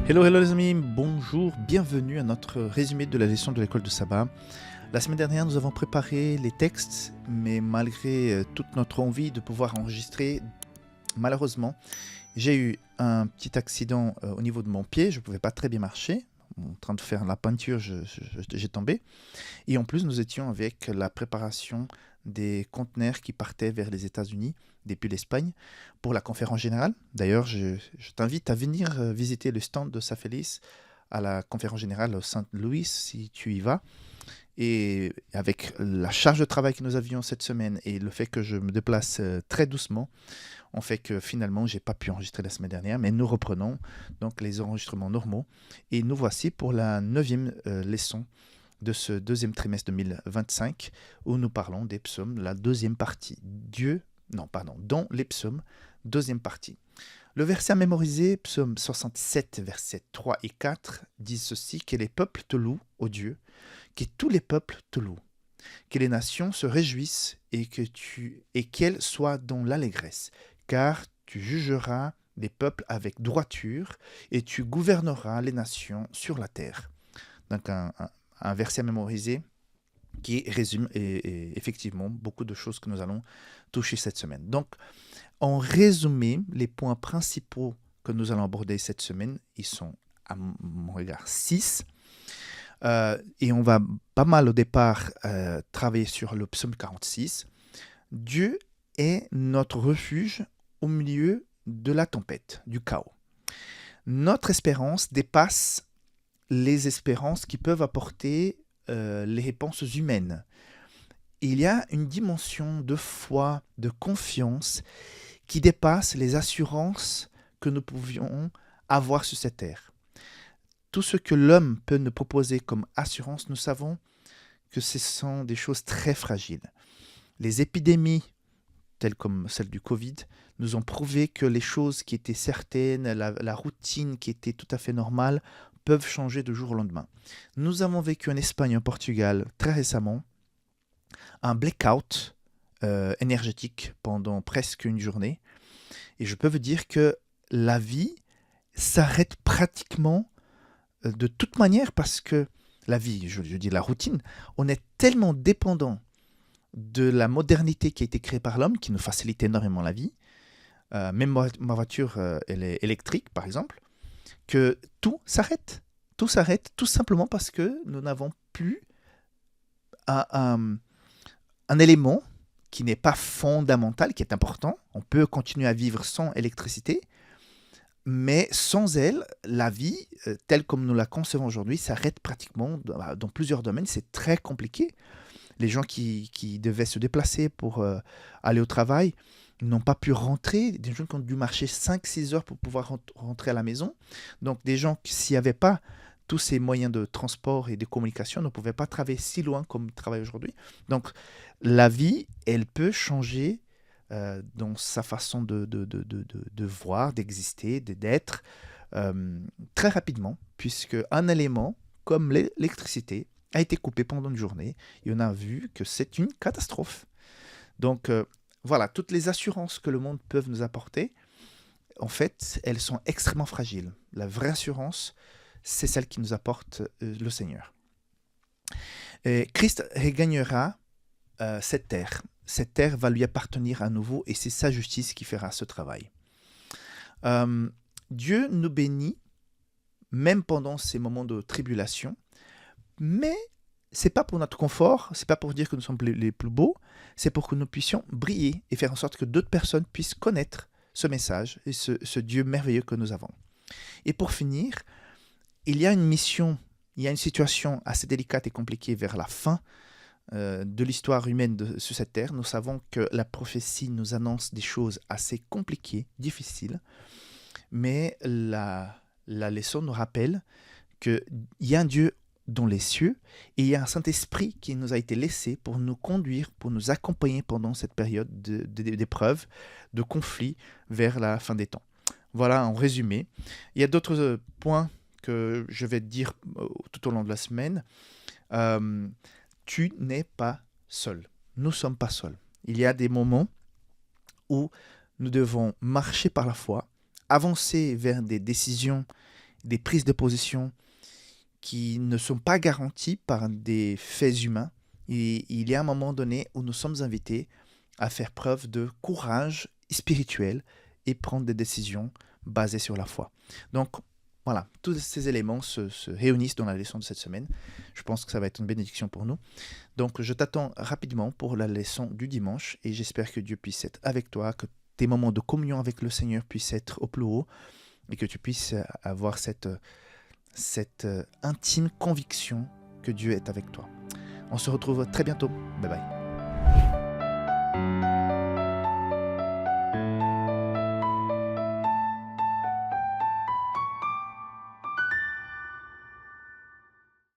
Hello, hello les amis, bonjour, bienvenue à notre résumé de la leçon de l'école de sabbat. La semaine dernière, nous avons préparé les textes, mais malgré toute notre envie de pouvoir enregistrer, malheureusement, j'ai eu un petit accident au niveau de mon pied, je ne pouvais pas très bien marcher. En train de faire la peinture, j'ai tombé. Et en plus, nous étions avec la préparation des conteneurs qui partaient vers les États-Unis depuis l'Espagne pour la conférence générale. D'ailleurs, je t'invite à venir visiter le stand de Safelis à la conférence générale au Saint-Louis si tu y vas. Et avec la charge de travail que nous avions cette semaine et le fait que je me déplace très doucement, on fait que finalement, j'ai pas pu enregistrer la semaine dernière, mais nous reprenons donc les enregistrements normaux. Et nous voici pour la 9e leçon de ce deuxième trimestre 2025, où nous parlons des psaumes, la deuxième partie. Dans les psaumes, deuxième partie. Le verset à mémoriser, psaume 67, versets 3 et 4, dit ceci: que les peuples te louent, ô Dieu, que tous les peuples te louent, que les nations se réjouissent et qu'elles soient dans l'allégresse, car tu jugeras les peuples avec droiture et tu gouverneras les nations sur la terre. Donc un verset à mémoriser qui résume et effectivement beaucoup de choses que nous allons toucher cette semaine. Donc, en résumé, les points principaux que nous allons aborder cette semaine, ils sont à mon regard 6. Et on va pas mal au départ travailler sur le psaume 46. Dieu est notre refuge au milieu de la tempête, du chaos. Notre espérance dépasse les espérances qui peuvent apporter les réponses humaines. Il y a une dimension de foi, de confiance qui dépasse les assurances que nous pouvions avoir sur cette terre. Tout ce que l'homme peut nous proposer comme assurance, nous savons que ce sont des choses très fragiles. Les épidémies, telles comme celle du Covid, nous ont prouvé que les choses qui étaient certaines, la routine qui était tout à fait normale, peuvent changer de jour au lendemain. Nous avons vécu en Espagne et au Portugal très récemment un blackout énergétique pendant presque une journée. Et je peux vous dire que la vie s'arrête pratiquement de toute manière parce que la vie, je dis la routine, on est tellement dépendant de la modernité qui a été créée par l'homme, qui nous facilite énormément la vie. Même ma voiture, elle est électrique, par exemple, que tout s'arrête. Tout s'arrête tout simplement parce que nous n'avons plus un élément qui n'est pas fondamental, qui est important. On peut continuer à vivre sans électricité, mais sans elle, la vie, telle comme nous la concevons aujourd'hui, s'arrête pratiquement dans plusieurs domaines. C'est très compliqué. Les gens qui devaient se déplacer pour aller au travail n'ont pas pu rentrer. Des gens qui ont dû marcher 5-6 heures pour pouvoir rentrer à la maison. Donc des gens qui, s'il n'y avait pas tous ces moyens de transport et de communication, ne pouvaient pas travailler si loin comme ils travaillent aujourd'hui. Donc la vie, elle peut changer dans sa façon de voir, d'exister, d'être très rapidement, puisque un élément comme l'électricité a été coupé pendant une journée et on a vu que c'est une catastrophe. Donc voilà, toutes les assurances que le monde peut nous apporter, en fait, elles sont extrêmement fragiles. La vraie assurance, c'est celle qui nous apporte le Seigneur. Et Christ regagnera cette terre. Cette terre va lui appartenir à nouveau et c'est sa justice qui fera ce travail. Dieu nous bénit, même pendant ces moments de tribulation, mais c'est pas pour notre confort, c'est pas pour dire que nous sommes les plus beaux, c'est pour que nous puissions briller et faire en sorte que d'autres personnes puissent connaître ce message et ce Dieu merveilleux que nous avons. Et pour finir, il y a une mission, il y a une situation assez délicate et compliquée vers la fin de l'histoire humaine sur cette terre. Nous savons que la prophétie nous annonce des choses assez compliquées, difficiles, mais la leçon nous rappelle qu'il y a un Dieu dans les cieux et il y a un Saint-Esprit qui nous a été laissé pour nous conduire, pour nous accompagner pendant cette période d'épreuve, de conflit vers la fin des temps. Voilà en résumé. Il y a d'autres points que je vais te dire tout au long de la semaine. Tu n'es pas seul. Nous ne sommes pas seuls. Il y a des moments où nous devons marcher par la foi, avancer vers des décisions des prises de position qui ne sont pas garanties par des faits humains. Et il y a un moment donné où nous sommes invités à faire preuve de courage spirituel et prendre des décisions basées sur la foi. Donc, voilà, tous ces éléments se réunissent dans la leçon de cette semaine. Je pense que ça va être une bénédiction pour nous. Donc, je t'attends rapidement pour la leçon du dimanche et j'espère que Dieu puisse être avec toi, que tes moments de communion avec le Seigneur puissent être au plus haut et que tu puisses avoir cette intime conviction que Dieu est avec toi. On se retrouve très bientôt. Bye bye.